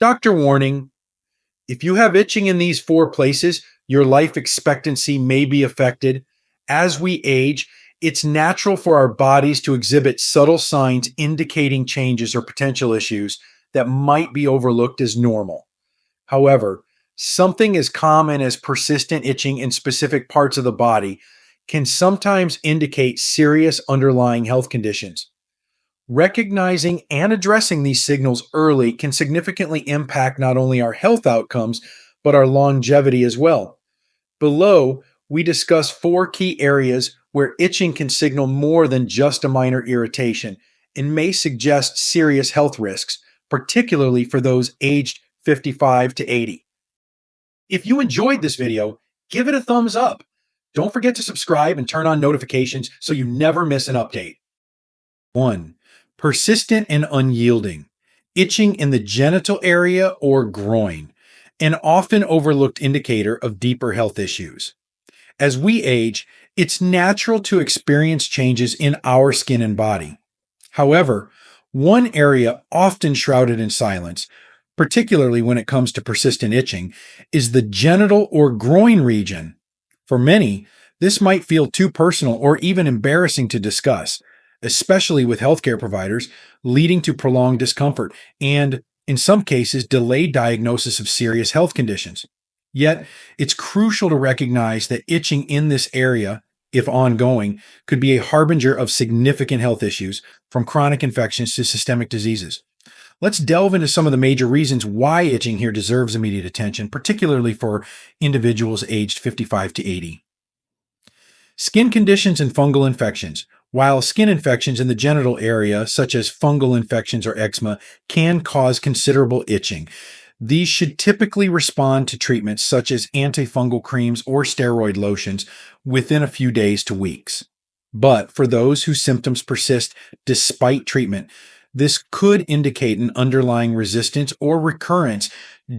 Doctor warning, if you have itching in these four places, your life expectancy may be affected. As we age, it's natural for our bodies to exhibit subtle signs indicating changes or potential issues that might be overlooked as normal. However, something as common as persistent itching in specific parts of the body can sometimes indicate serious underlying health conditions. Recognizing and addressing these signals early can significantly impact not only our health outcomes, but our longevity as well. Below, we discuss four key areas where itching can signal more than just a minor irritation and may suggest serious health risks, particularly for those aged 55 to 80. If you enjoyed this video, give it a thumbs up. Don't forget to subscribe and turn on notifications so you never miss an update. 1. Persistent and unyielding. Itching in the genital area or groin, an often overlooked indicator of deeper health issues. As we age, it's natural to experience changes in our skin and body. However, one area often shrouded in silence, particularly when it comes to persistent itching, is the genital or groin region. For many, this might feel too personal or even embarrassing to discuss, especially with healthcare providers, leading to prolonged discomfort and, in some cases, delayed diagnosis of serious health conditions. Yet, it's crucial to recognize that itching in this area, if ongoing, could be a harbinger of significant health issues, from chronic infections to systemic diseases. Let's delve into some of the major reasons why itching here deserves immediate attention, particularly for individuals aged 55 to 80. Skin conditions and fungal infections. While skin infections in the genital area, such as fungal infections or eczema, can cause considerable itching, these should typically respond to treatments such as antifungal creams or steroid lotions within a few days to weeks. But for those whose symptoms persist despite treatment, this could indicate an underlying resistance or recurrence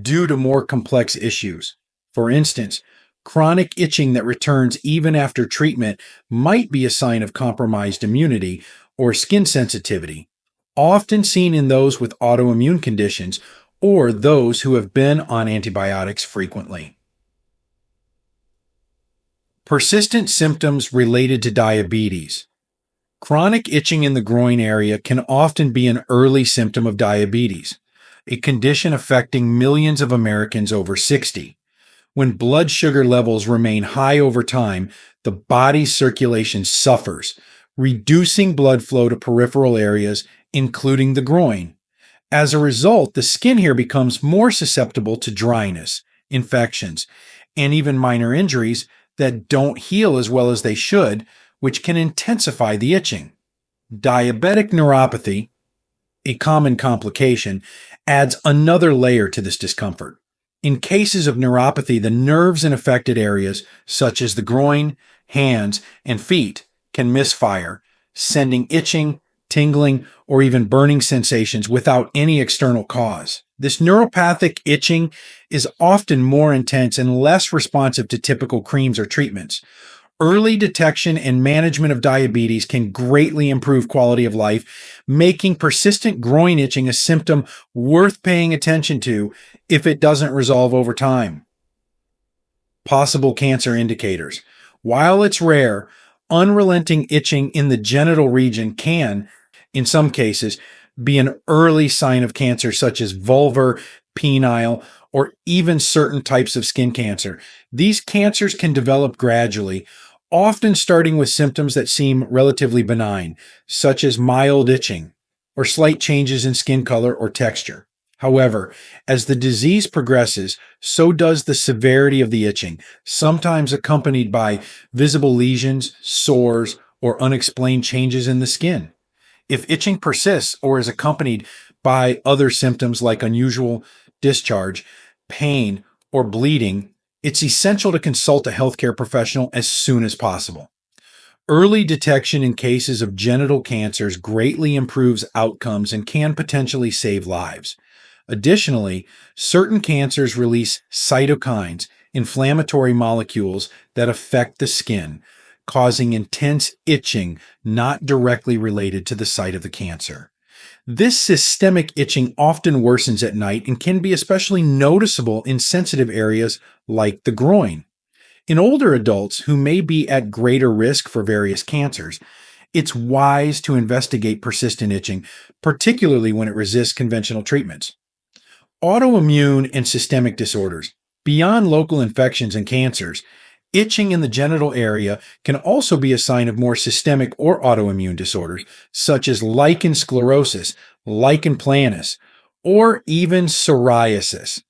due to more complex issues. For instance, chronic itching that returns even after treatment might be a sign of compromised immunity or skin sensitivity, often seen in those with autoimmune conditions or those who have been on antibiotics frequently. Persistent symptoms related to diabetes. Chronic itching in the groin area can often be an early symptom of diabetes, a condition affecting millions of Americans over 60. When blood sugar levels remain high over time, the body's circulation suffers, reducing blood flow to peripheral areas, including the groin. As a result, the skin here becomes more susceptible to dryness, infections, and even minor injuries that don't heal as well as they should, which can intensify the itching. Diabetic neuropathy, a common complication, adds another layer to this discomfort. In cases of neuropathy, the nerves in affected areas, such as the groin, hands, and feet, can misfire, sending itching, tingling, or even burning sensations without any external cause. This neuropathic itching is often more intense and less responsive to typical creams or treatments. Early detection and management of diabetes can greatly improve quality of life, making persistent groin itching a symptom worth paying attention to if it doesn't resolve over time. Possible cancer indicators. While it's rare, unrelenting itching in the genital region can, in some cases, be an early sign of cancer such as vulvar, penile, or even certain types of skin cancer. These cancers can develop gradually, often starting with symptoms that seem relatively benign, such as mild itching or slight changes in skin color or texture. However, as the disease progresses, so does the severity of the itching, sometimes accompanied by visible lesions, sores, or unexplained changes in the skin. If itching persists or is accompanied by other symptoms like unusual discharge, pain, or bleeding, it's essential to consult a healthcare professional as soon as possible. Early detection in cases of genital cancers greatly improves outcomes and can potentially save lives. Additionally, certain cancers release cytokines, inflammatory molecules that affect the skin, causing intense itching not directly related to the site of the cancer. This systemic itching often worsens at night and can be especially noticeable in sensitive areas like the groin. In older adults who may be at greater risk for various cancers, it's wise to investigate persistent itching, particularly when it resists conventional treatments. Autoimmune and systemic disorders. Beyond local infections and cancers, itching in the genital area can also be a sign of more systemic or autoimmune disorders, such as lichen sclerosis, lichen planus, or even psoriasis.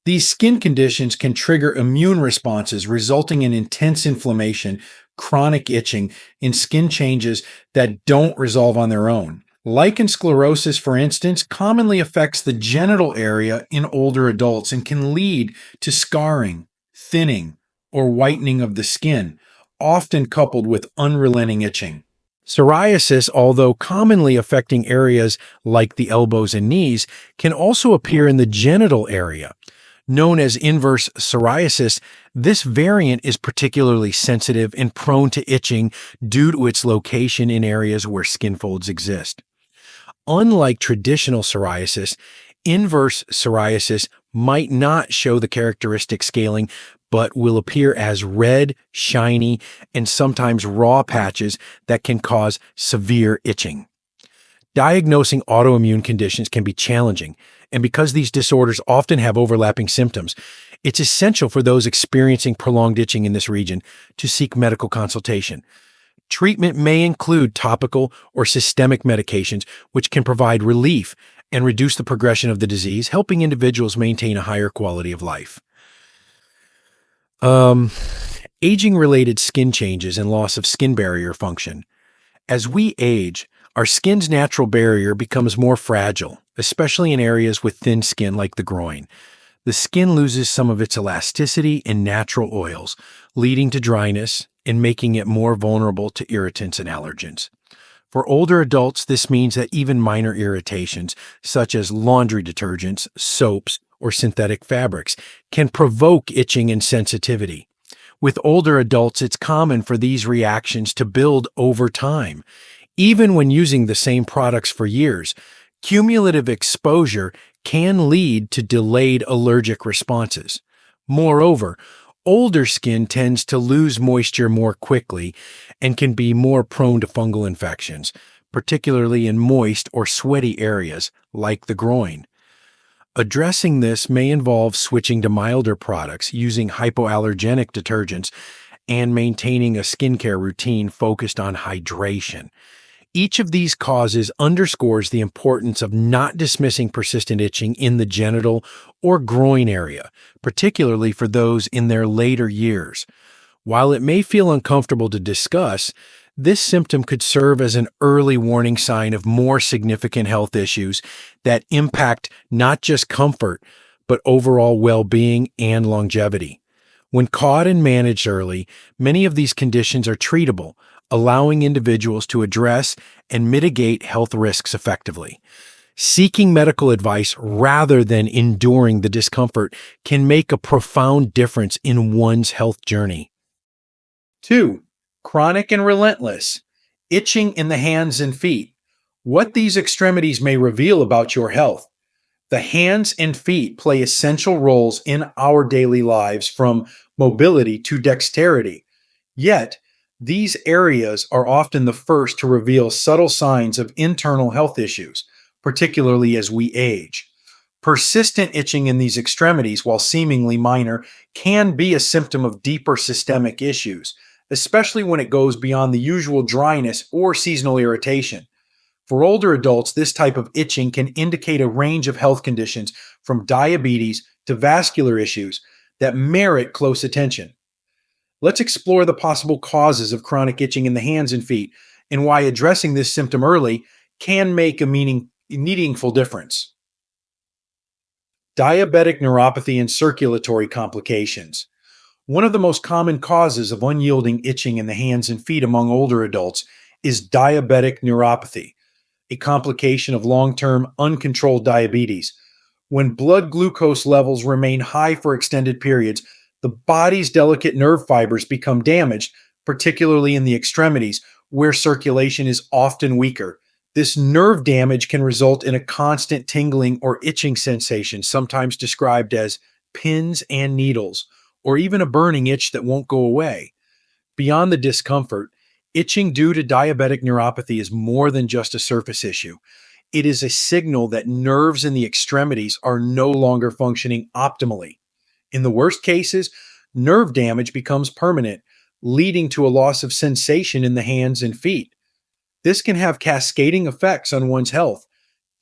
These skin conditions can trigger immune responses, resulting in intense inflammation, chronic itching, and skin changes that don't resolve on their own. Lichen sclerosis, for instance, commonly affects the genital area in older adults and can lead to scarring, thinning, or whitening of the skin, often coupled with unrelenting itching. Psoriasis, although commonly affecting areas like the elbows and knees, can also appear in the genital area. Known as inverse psoriasis, this variant is particularly sensitive and prone to itching due to its location in areas where skin folds exist. Unlike traditional psoriasis, inverse psoriasis might not show the characteristic scaling, but will appear as red, shiny, and sometimes raw patches that can cause severe itching. Diagnosing autoimmune conditions can be challenging, and because these disorders often have overlapping symptoms, it's essential for those experiencing prolonged itching in this region to seek medical consultation. Treatment may include topical or systemic medications, which can provide relief and reduce the progression of the disease, helping individuals maintain a higher quality of life. Aging-related skin changes and loss of skin barrier function. As we age, our skin's natural barrier becomes more fragile, especially in areas with thin skin like the groin. The skin loses some of its elasticity and natural oils, leading to dryness and making it more vulnerable to irritants and allergens. For older adults, this means that even minor irritations, such as laundry detergents, soaps, or synthetic fabrics, can provoke itching and sensitivity. With older adults, it's common for these reactions to build over time. Even when using the same products for years, cumulative exposure can lead to delayed allergic responses. Moreover, older skin tends to lose moisture more quickly and can be more prone to fungal infections, particularly in moist or sweaty areas like the groin. Addressing this may involve switching to milder products, using hypoallergenic detergents, and maintaining a skincare routine focused on hydration. Each of these causes underscores the importance of not dismissing persistent itching in the genital or groin area, particularly for those in their later years. While it may feel uncomfortable to discuss, this symptom could serve as an early warning sign of more significant health issues that impact not just comfort, but overall well-being and longevity. When caught and managed early, many of these conditions are treatable, allowing individuals to address and mitigate health risks effectively. Seeking medical advice rather than enduring the discomfort can make a profound difference in one's health journey. 2. Chronic and relentless. Itching in the hands and feet. What these extremities may reveal about your health. The hands and feet play essential roles in our daily lives, from mobility to dexterity. Yet, these areas are often the first to reveal subtle signs of internal health issues, particularly as we age. Persistent itching in these extremities, while seemingly minor, can be a symptom of deeper systemic issues, especially when it goes beyond the usual dryness or seasonal irritation. For older adults, this type of itching can indicate a range of health conditions from diabetes to vascular issues that merit close attention. Let's explore the possible causes of chronic itching in the hands and feet and why addressing this symptom early can make a meaningful difference. Diabetic neuropathy and circulatory complications. One of the most common causes of unyielding itching in the hands and feet among older adults is diabetic neuropathy, a complication of long-term uncontrolled diabetes. When blood glucose levels remain high for extended periods, the body's delicate nerve fibers become damaged, particularly in the extremities, where circulation is often weaker. This nerve damage can result in a constant tingling or itching sensation, sometimes described as pins and needles, or even a burning itch that won't go away. Beyond the discomfort, itching due to diabetic neuropathy is more than just a surface issue. It is a signal that nerves in the extremities are no longer functioning optimally. In the worst cases, nerve damage becomes permanent, leading to a loss of sensation in the hands and feet. This can have cascading effects on one's health.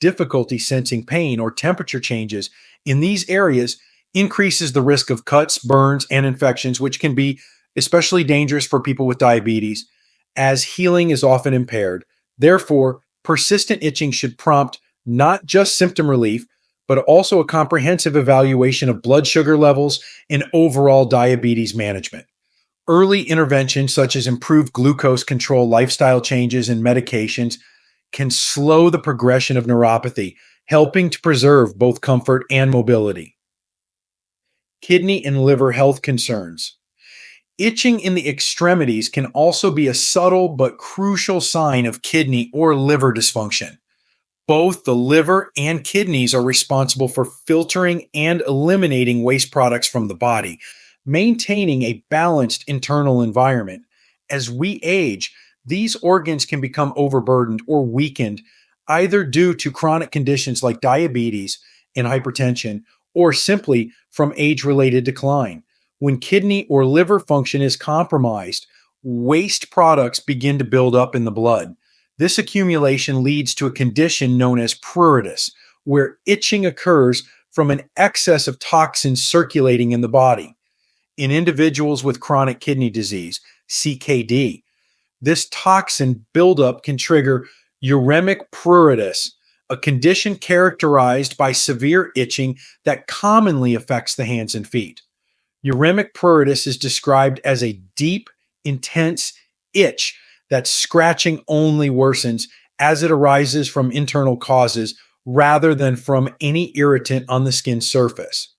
Difficulty sensing pain or temperature changes in these areas increases the risk of cuts, burns, and infections, which can be especially dangerous for people with diabetes, as healing is often impaired. Therefore, persistent itching should prompt not just symptom relief, but also a comprehensive evaluation of blood sugar levels and overall diabetes management. Early interventions, such as improved glucose control, lifestyle changes, and medications, can slow the progression of neuropathy, helping to preserve both comfort and mobility. Kidney and liver health concerns. Itching in the extremities can also be a subtle but crucial sign of kidney or liver dysfunction. Both the liver and kidneys are responsible for filtering and eliminating waste products from the body, maintaining a balanced internal environment. As we age, these organs can become overburdened or weakened, either due to chronic conditions like diabetes and hypertension, or simply from age related decline. When kidney or liver function is compromised, waste products begin to build up in the blood. This accumulation leads to a condition known as pruritus, where itching occurs from an excess of toxins circulating in the body. In individuals with chronic kidney disease, CKD, this toxin buildup can trigger uremic pruritus, a condition characterized by severe itching that commonly affects the hands and feet. Uremic pruritus is described as a deep, intense itch that scratching only worsens as it arises from internal causes rather than from any irritant on the skin surface.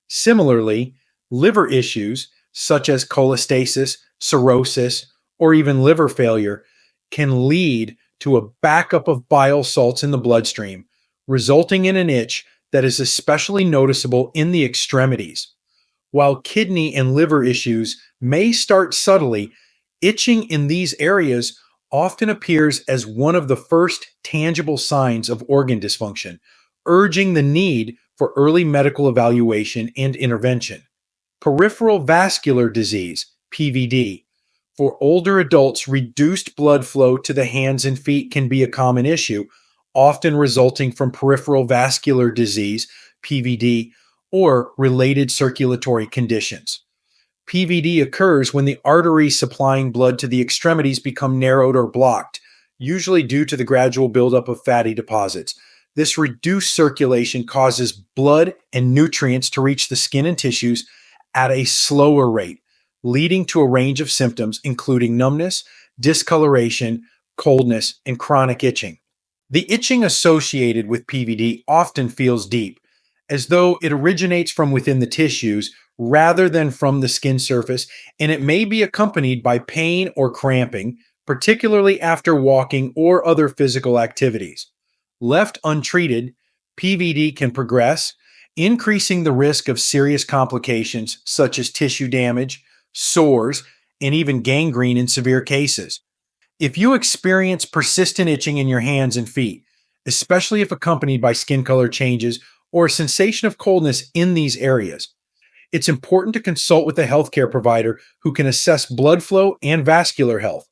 Similarly, liver issues such as cholestasis, cirrhosis, or even liver failure can lead to a backup of bile salts in the bloodstream, resulting in an itch that is especially noticeable in the extremities. While kidney and liver issues may start subtly, itching in these areas often appears as one of the first tangible signs of organ dysfunction, urging the need for early medical evaluation and intervention. Peripheral vascular disease, PVD. For older adults, reduced blood flow to the hands and feet can be a common issue, often resulting from peripheral vascular disease, PVD, or related circulatory conditions. PVD occurs when the arteries supplying blood to the extremities become narrowed or blocked, usually due to the gradual buildup of fatty deposits. This reduced circulation causes blood and nutrients to reach the skin and tissues at a slower rate, leading to a range of symptoms including numbness, discoloration, coldness, and chronic itching. The itching associated with PVD often feels deep, as though it originates from within the tissues rather than from the skin surface, and it may be accompanied by pain or cramping, particularly after walking or other physical activities. Left untreated, PVD can progress, increasing the risk of serious complications such as tissue damage, sores, and even gangrene in severe cases. If you experience persistent itching in your hands and feet, especially if accompanied by skin color changes or a sensation of coldness in these areas, it's important to consult with a healthcare provider who can assess blood flow and vascular health.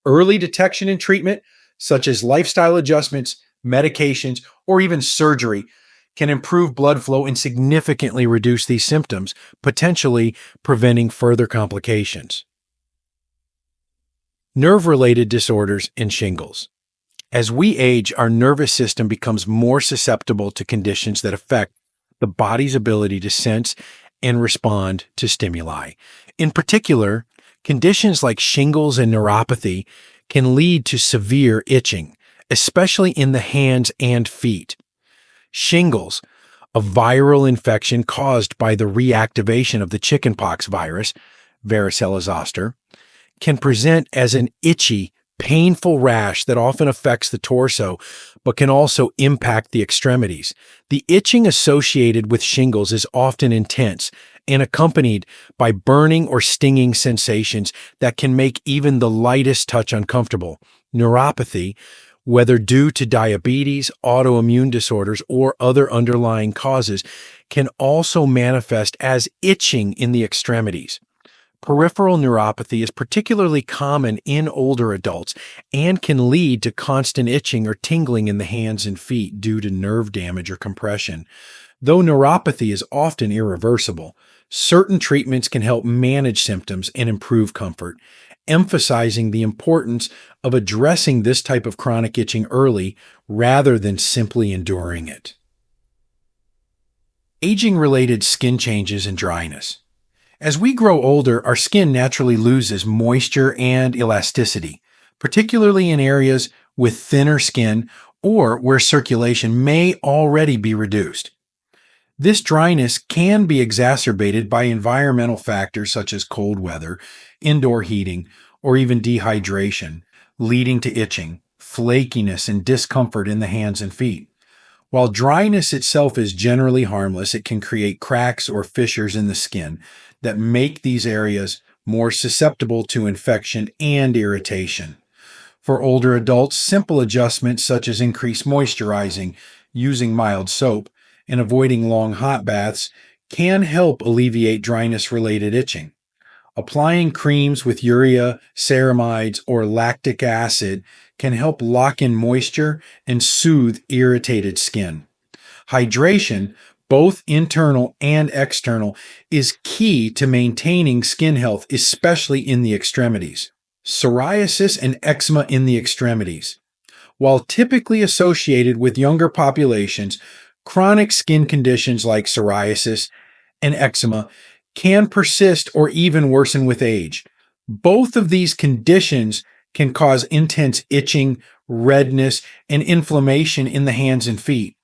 Early detection and treatment, such as lifestyle adjustments, medications, or even surgery, can improve blood flow and significantly reduce these symptoms, potentially preventing further complications. Nerve-related disorders and shingles. As we age, our nervous system becomes more susceptible to conditions that affect the body's ability to sense and respond to stimuli. In particular, conditions like shingles and neuropathy can lead to severe itching, especially in the hands and feet. Shingles, a viral infection caused by the reactivation of the chickenpox virus, varicella zoster, can present as an itchy, painful rash that often affects the torso, but can also impact the extremities. The itching associated with shingles is often intense and accompanied by burning or stinging sensations that can make even the lightest touch uncomfortable. Neuropathy, whether due to diabetes, autoimmune disorders, or other underlying causes, can also manifest as itching in the extremities. Peripheral neuropathy is particularly common in older adults and can lead to constant itching or tingling in the hands and feet due to nerve damage or compression. Though neuropathy is often irreversible, certain treatments can help manage symptoms and improve comfort, emphasizing the importance of addressing this type of chronic itching early rather than simply enduring it. Aging-related skin changes and dryness. As we grow older, our skin naturally loses moisture and elasticity, particularly in areas with thinner skin or where circulation may already be reduced. This dryness can be exacerbated by environmental factors such as cold weather, indoor heating, or even dehydration, leading to itching, flakiness, and discomfort in the hands and feet. While dryness itself is generally harmless, it can create cracks or fissures in the skin that make these areas more susceptible to infection and irritation. For older adults, simple adjustments such as increased moisturizing, using mild soap, and avoiding long hot baths can help alleviate dryness-related itching. Applying creams with urea, ceramides, or lactic acid can help lock in moisture and soothe irritated skin. Hydration, both internal and external, is key to maintaining skin health, especially in the extremities. Psoriasis and eczema in the extremities. While typically associated with younger populations, chronic skin conditions like psoriasis and eczema can persist or even worsen with age. Both of these conditions can cause intense itching, redness, and inflammation in the hands and feet.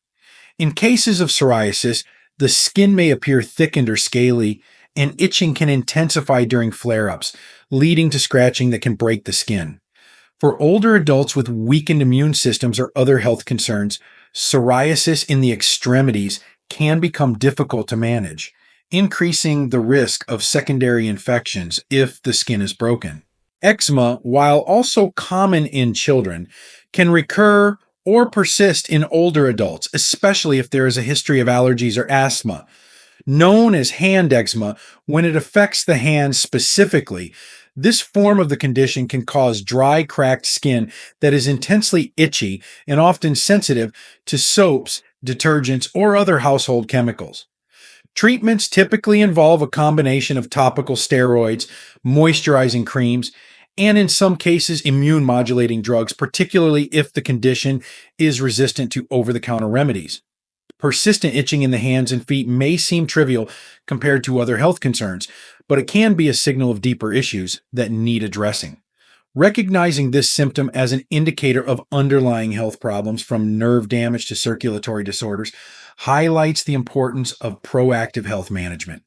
In cases of psoriasis, the skin may appear thickened or scaly, and itching can intensify during flare-ups, leading to scratching that can break the skin. For older adults with weakened immune systems or other health concerns, psoriasis in the extremities can become difficult to manage, increasing the risk of secondary infections if the skin is broken. Eczema, while also common in children, can recur or persist in older adults, especially if there is a history of allergies or asthma. Known as hand eczema, when it affects the hands specifically, this form of the condition can cause dry, cracked skin that is intensely itchy and often sensitive to soaps, detergents, or other household chemicals. Treatments typically involve a combination of topical steroids, moisturizing creams, and in some cases, immune modulating drugs, particularly if the condition is resistant to over-the-counter remedies. Persistent itching in the hands and feet may seem trivial compared to other health concerns, but it can be a signal of deeper issues that need addressing. Recognizing this symptom as an indicator of underlying health problems, from nerve damage to circulatory disorders, highlights the importance of proactive health management.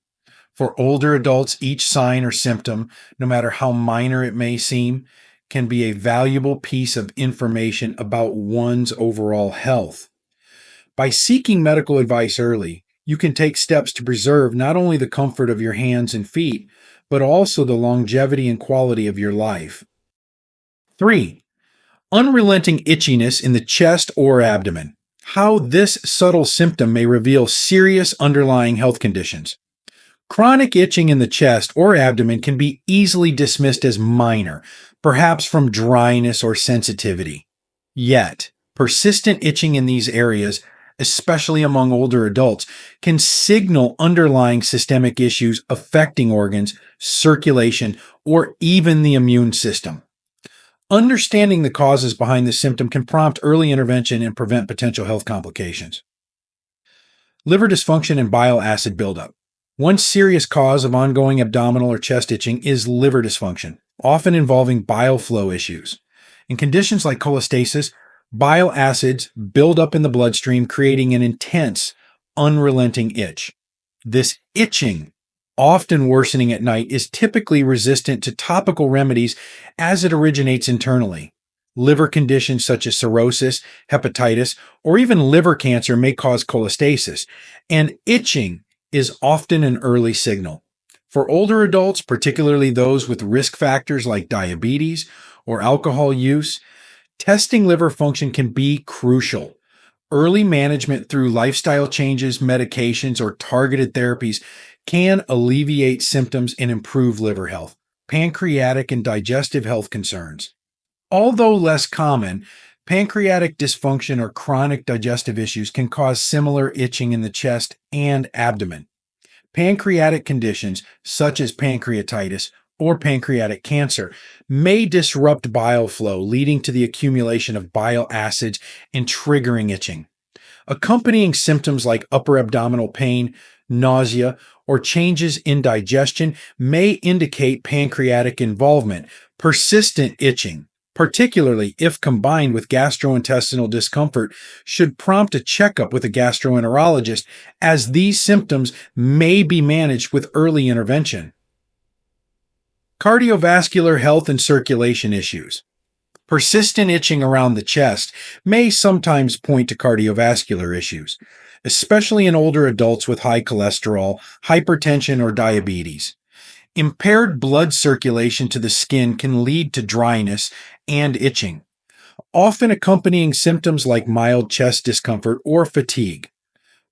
For older adults, each sign or symptom, no matter how minor it may seem, can be a valuable piece of information about one's overall health. By seeking medical advice early, you can take steps to preserve not only the comfort of your hands and feet, but also the longevity and quality of your life. 3. Unrelenting itchiness in the chest or abdomen. How this subtle symptom may reveal serious underlying health conditions. Chronic itching in the chest or abdomen can be easily dismissed as minor, perhaps from dryness or sensitivity. Yet, persistent itching in these areas, especially among older adults, can signal underlying systemic issues affecting organs, circulation, or even the immune system. Understanding the causes behind the symptom can prompt early intervention and prevent potential health complications. Liver dysfunction and bile acid buildup. One serious cause of ongoing abdominal or chest itching is liver dysfunction, often involving bile flow issues. In conditions like cholestasis, bile acids build up in the bloodstream, creating an intense, unrelenting itch. This itching, often worsening at night, is typically resistant to topical remedies as it originates internally. Liver conditions such as cirrhosis, hepatitis, or even liver cancer may cause cholestasis, and itching is often an early signal. For older adults, particularly those with risk factors like diabetes or alcohol use, testing liver function can be crucial. Early management through lifestyle changes, medications, or targeted therapies can alleviate symptoms and improve liver health, pancreatic, and digestive health concerns. Although less common, pancreatic dysfunction or chronic digestive issues can cause similar itching in the chest and abdomen. Pancreatic conditions, such as pancreatitis or pancreatic cancer, may disrupt bile flow, leading to the accumulation of bile acids and triggering itching. Accompanying symptoms like upper abdominal pain, nausea, or changes in digestion may indicate pancreatic involvement. Persistent itching, particularly if combined with gastrointestinal discomfort, should prompt a checkup with a gastroenterologist, as these symptoms may be managed with early intervention. Cardiovascular health and circulation issues. Persistent itching around the chest may sometimes point to cardiovascular issues, especially in older adults with high cholesterol, hypertension, or diabetes. Impaired blood circulation to the skin can lead to dryness and itching, often accompanying symptoms like mild chest discomfort or fatigue.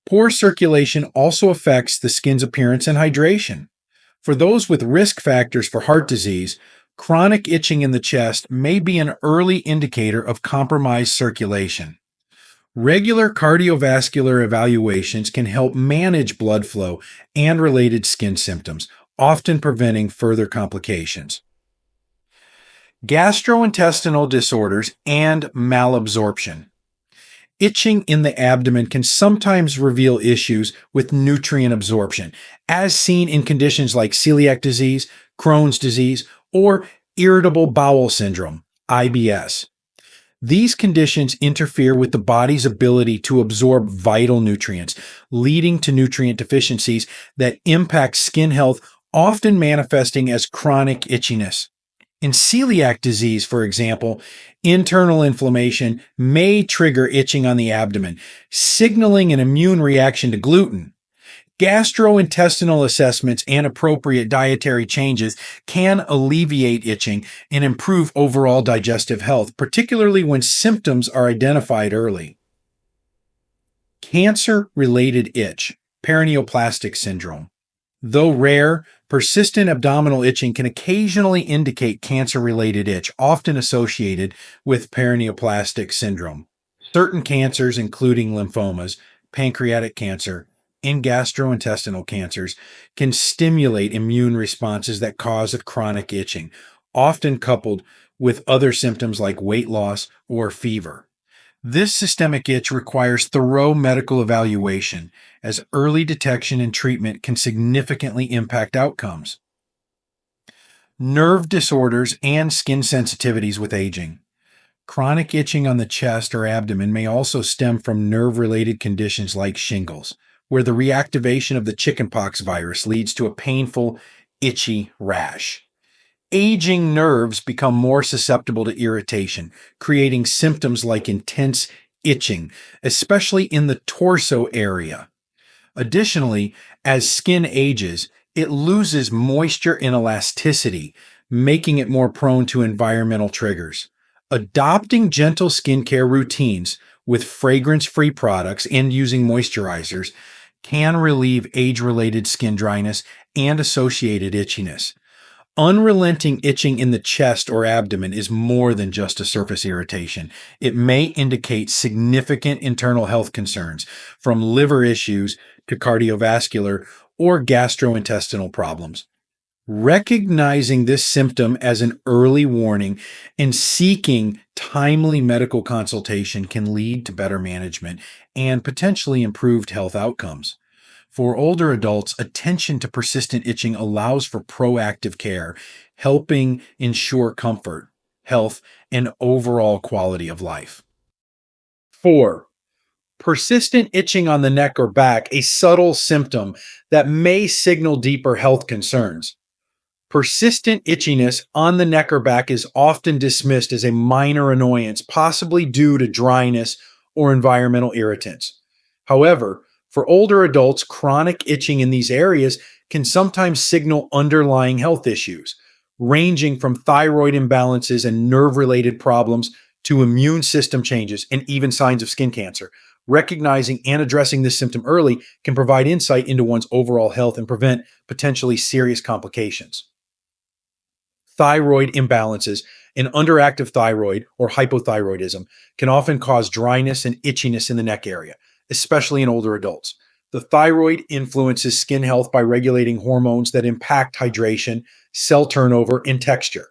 Poor circulation also affects the skin's appearance and hydration. For those with risk factors for heart disease, chronic itching in the chest may be an early indicator of compromised circulation. Regular cardiovascular evaluations can help manage blood flow and related skin symptoms, often preventing further complications. Gastrointestinal disorders and malabsorption. Itching in the abdomen can sometimes reveal issues with nutrient absorption, as seen in conditions like celiac disease, Crohn's disease, or irritable bowel syndrome, IBS. These conditions interfere with the body's ability to absorb vital nutrients, leading to nutrient deficiencies that impact skin health, often manifesting as chronic itchiness. In celiac disease, for example, internal inflammation may trigger itching on the abdomen, signaling an immune reaction to gluten. Gastrointestinal assessments and appropriate dietary changes can alleviate itching and improve overall digestive health, particularly when symptoms are identified early. Cancer-related itch, paraneoplastic syndrome. Though rare, persistent abdominal itching can occasionally indicate cancer-related itch, often associated with paraneoplastic syndrome. Certain cancers, including lymphomas, pancreatic cancer, and gastrointestinal cancers, can stimulate immune responses that cause chronic itching, often coupled with other symptoms like weight loss or fever. This systemic itch requires thorough medical evaluation, as early detection and treatment can significantly impact outcomes. Nerve disorders and skin sensitivities with aging. Chronic itching on the chest or abdomen may also stem from nerve-related conditions like shingles, where the reactivation of the chickenpox virus leads to a painful, itchy rash. Aging nerves become more susceptible to irritation, creating symptoms like intense itching, especially in the torso area. Additionally, as skin ages, it loses moisture and elasticity, making it more prone to environmental triggers. Adopting gentle skincare routines with fragrance-free products and using moisturizers can relieve age-related skin dryness and associated itchiness. Unrelenting itching in the chest or abdomen is more than just a surface irritation. It may indicate significant internal health concerns, from liver issues to cardiovascular or gastrointestinal problems. Recognizing this symptom as an early warning and seeking timely medical consultation can lead to better management and potentially improved health outcomes. For older adults, attention to persistent itching allows for proactive care, helping ensure comfort, health, and overall quality of life. 4. Persistent itching on the neck or back, a subtle symptom that may signal deeper health concerns. Persistent itchiness on the neck or back is often dismissed as a minor annoyance, possibly due to dryness or environmental irritants. However, for older adults, chronic itching in these areas can sometimes signal underlying health issues, ranging from thyroid imbalances and nerve related problems to immune system changes and even signs of skin cancer. Recognizing and addressing this symptom early can provide insight into one's overall health and prevent potentially serious complications. Thyroid imbalances, an underactive thyroid or hypothyroidism, can often cause dryness and itchiness in the neck area, especially in older adults. The thyroid influences skin health by regulating hormones that impact hydration, cell turnover, and texture.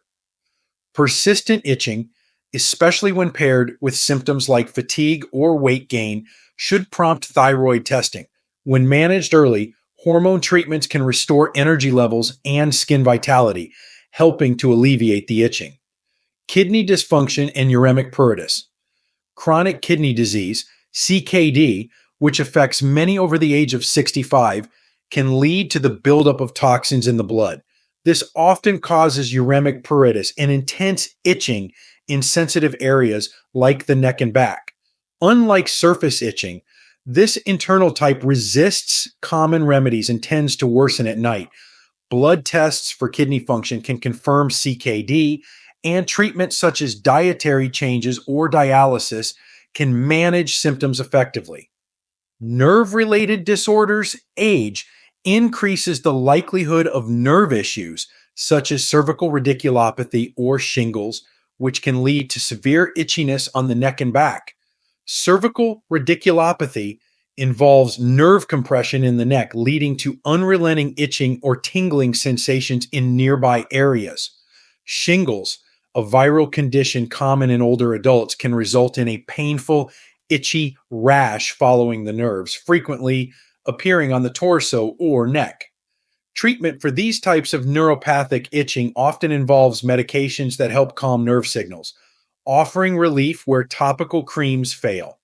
Persistent itching, especially when paired with symptoms like fatigue or weight gain, should prompt thyroid testing. When managed early, hormone treatments can restore energy levels and skin vitality, helping to alleviate the itching. Kidney dysfunction and uremic pruritus. Chronic kidney disease, CKD, which affects many over the age of 65, can lead to the buildup of toxins in the blood. This often causes uremic pruritus and intense itching in sensitive areas like the neck and back. Unlike surface itching, this internal type resists common remedies and tends to worsen at night. Blood tests for kidney function can confirm CKD, and treatments such as dietary changes or dialysis can manage symptoms effectively. Nerve related disorders, age, increases the likelihood of nerve issues such as cervical radiculopathy or shingles, which can lead to severe itchiness on the neck and back. Cervical radiculopathy involves nerve compression in the neck, leading to unrelenting itching or tingling sensations in nearby areas. Shingles, a viral condition common in older adults, can result in a painful, itchy rash following the nerves, frequently appearing on the torso or neck. Treatment for these types of neuropathic itching often involves medications that help calm nerve signals, offering relief where topical creams fail.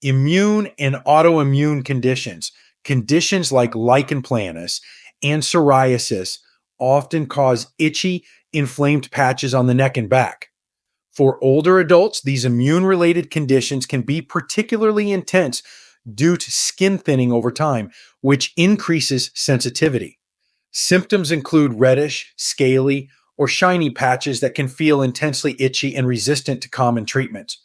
Immune and autoimmune conditions, conditions like lichen planus and psoriasis, often cause itchy, inflamed patches on the neck and back. For older adults, these immune related conditions can be particularly intense due to skin thinning over time, which increases sensitivity. Symptoms include reddish, scaly, or shiny patches that can feel intensely itchy and resistant to common treatments.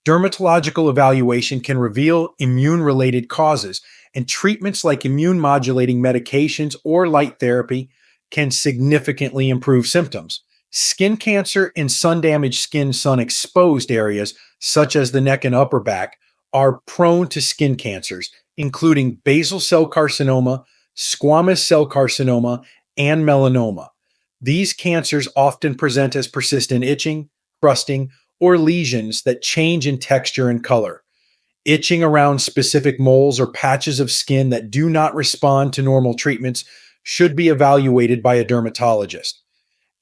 Dermatological evaluation can reveal immune related causes, and treatments like immune modulating medications or light therapy can significantly improve symptoms. Skin cancer and sun damaged skin, sun exposed areas, such as the neck and upper back, are prone to skin cancers, including basal cell carcinoma, squamous cell carcinoma, and melanoma. These cancers often present as persistent itching, crusting, or lesions that change in texture and color. Itching around specific moles or patches of skin that do not respond to normal treatments should be evaluated by a dermatologist.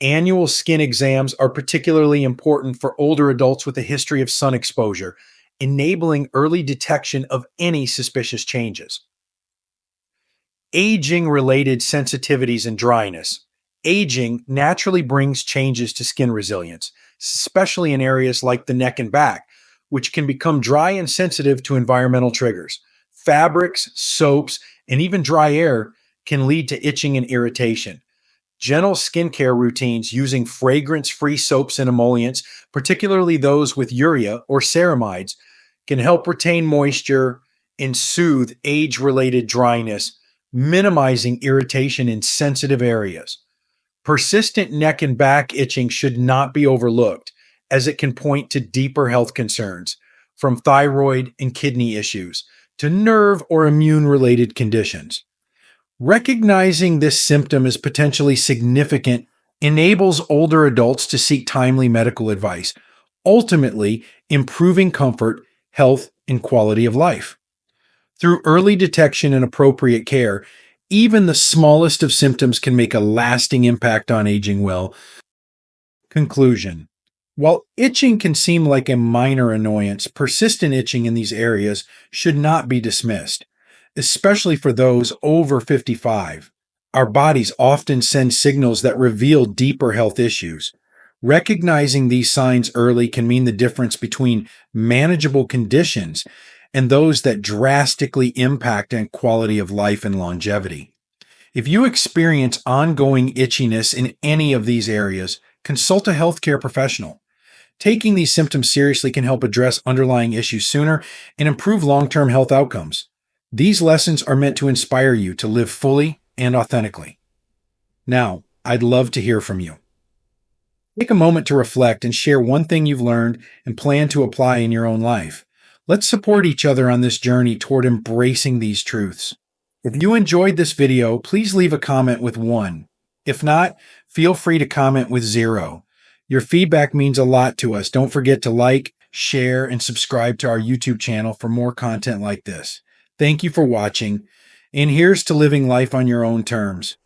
Annual skin exams are particularly important for older adults with a history of sun exposure, enabling early detection of any suspicious changes. Aging related sensitivities and dryness. Aging naturally brings changes to skin resilience, especially in areas like the neck and back, which can become dry and sensitive to environmental triggers. Fabrics, soaps, and even dry air can lead to itching and irritation. Gentle skincare routines using fragrance free soaps and emollients, particularly those with urea or ceramides, can help retain moisture and soothe age related dryness, minimizing irritation in sensitive areas. Persistent neck and back itching should not be overlooked, as it can point to deeper health concerns, from thyroid and kidney issues to nerve or immune related conditions. Recognizing this symptom as potentially significant enables older adults to seek timely medical advice, ultimately improving comfort, health, and quality of life. Through early detection and appropriate care, even the smallest of symptoms can make a lasting impact on aging well. Conclusion. While itching can seem like a minor annoyance, persistent itching in these areas should not be dismissed, especially for those over 55. Our bodies often send signals that reveal deeper health issues. Recognizing these signs early can mean the difference between manageable conditions and those that drastically impact on quality of life and longevity. If you experience ongoing itchiness in any of these areas, consult a healthcare professional. Taking these symptoms seriously can help address underlying issues sooner and improve long term health outcomes. These lessons are meant to inspire you to live fully and authentically. Now, I'd love to hear from you. Take a moment to reflect and share one thing you've learned and plan to apply in your own life. Let's support each other on this journey toward embracing these truths. If you enjoyed this video, please leave a comment with 1. If not, feel free to comment with 0. Your feedback means a lot to us. Don't forget to like, share, and subscribe to our YouTube channel for more content like this. Thank you for watching, and here's to living life on your own terms.